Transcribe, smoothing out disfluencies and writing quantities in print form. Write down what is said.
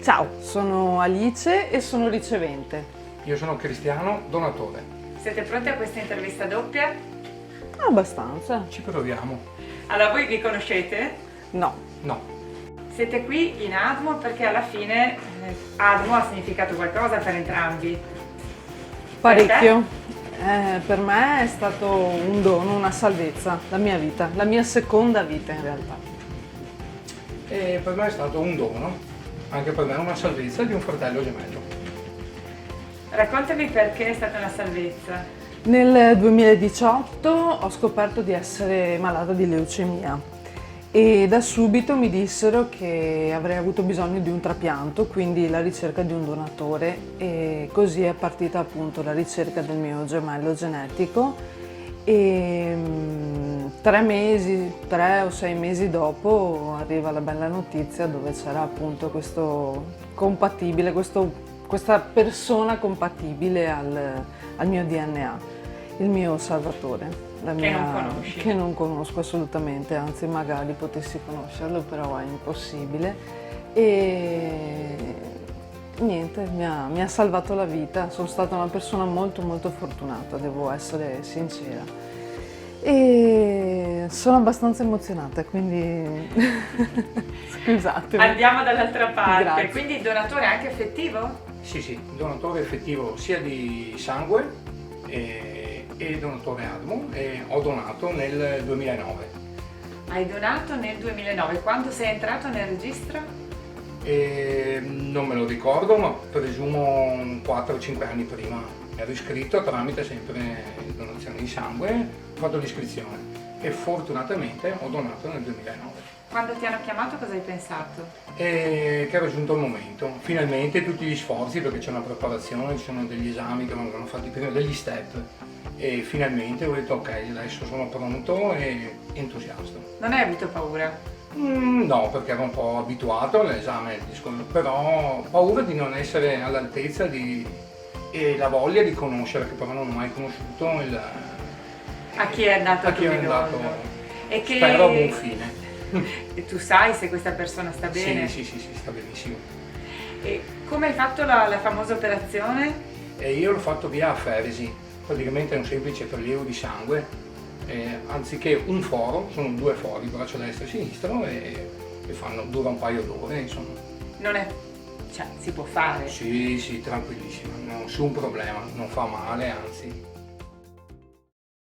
Ciao, sono Alice e sono ricevente. Io sono Cristiano, donatore. Siete pronti a questa intervista doppia? Abbastanza. Ci proviamo. Allora, voi vi conoscete? No. No. Siete qui in ADMO perché alla fine ADMO ha significato qualcosa per entrambi. Parecchio. Per me è stato un dono, una salvezza, la mia vita, la mia seconda vita in realtà. E per me è stato un dono, anche per me una salvezza di un fratello gemello. Raccontami perché è stata una salvezza. Nel 2018 ho scoperto di essere malata di leucemia e da subito mi dissero che avrei avuto bisogno di un trapianto, quindi la ricerca di un donatore, e così è partita appunto la ricerca del mio gemello genetico e 3 o 6 mesi dopo arriva la bella notizia dove c'era appunto questa persona compatibile al mio DNA, il mio salvatore. Che non conosci. Che non conosco assolutamente, anzi magari potessi conoscerlo, però è impossibile. E niente, mi ha salvato la vita, sono stata una persona molto molto fortunata, devo essere sincera. E sono abbastanza emozionata, quindi scusatemi. Andiamo dall'altra parte. Grazie. Quindi donatore anche affettivo? Sì, donatore effettivo sia di sangue e donatore ADMO, e ho donato nel 2009. Hai donato nel 2009. Quando sei entrato nel registro? E non me lo ricordo, ma presumo 4-5 anni prima. Ero iscritto tramite sempre donazione di sangue, ho fatto l'iscrizione e fortunatamente ho donato nel 2009. Quando ti hanno chiamato cosa hai pensato? E che era giunto il momento, finalmente tutti gli sforzi, perché c'è una preparazione, ci sono degli esami che vengono fatti prima, degli step, e finalmente ho detto ok, adesso sono pronto e entusiasta. Non hai avuto paura? No, perché ero un po' abituato all'esame, però paura di non essere all'altezza e la voglia di conoscere, che però non ho mai conosciuto A chi è andato a chi è come andato, dono? E che... spero a buon fine. E tu sai se questa persona sta bene? Sì, sta benissimo. E come hai fatto la famosa operazione? E io l'ho fatto via aferesi, praticamente è un semplice prelievo di sangue, anziché un foro, sono 2 fori, braccio destro e sinistro, e dura un paio d'ore, insomma. Non è... cioè, si può fare? Sì, tranquillissimo, nessun problema, non fa male, anzi.